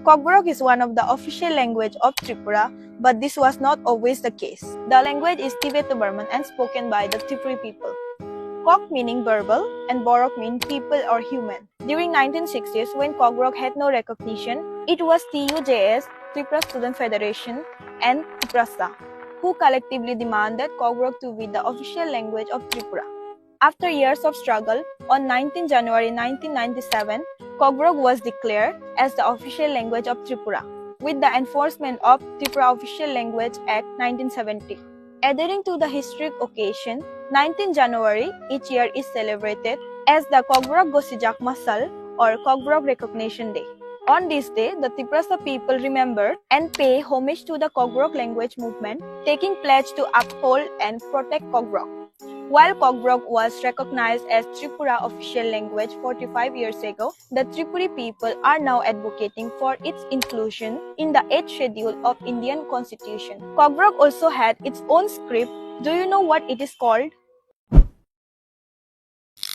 Kokborok is one of the official language of Tripura, but this was not always the case. The language is Tibeto-Burman and spoken by the Tripuri people. Kok meaning verbal and Borok mean people or human. During 1960s, when Kokborok had no recognition, it was TUJS, Tripura Student Federation, and Triprasa, who collectively demanded Kokborok to be the official language of Tripura. After years of struggle, on 19 January 1997, Kokborok was declared as the official language of Tripura, with the enforcement of Tripura Official Language Act 1970. Adhering to the historic occasion, 19 January each year is celebrated as the Kokborok Gosijak Masal or Kokborok Recognition Day. On this day, the Triprasa people remember and pay homage to the Kokborok language movement, taking pledge to uphold and protect Kokborok. While Kokborok was recognized as Tripura official language 45 years ago, the Tripuri people are now advocating for its inclusion in the 8th schedule of Indian Constitution. Kokborok also had its own script. Do you know what it is called?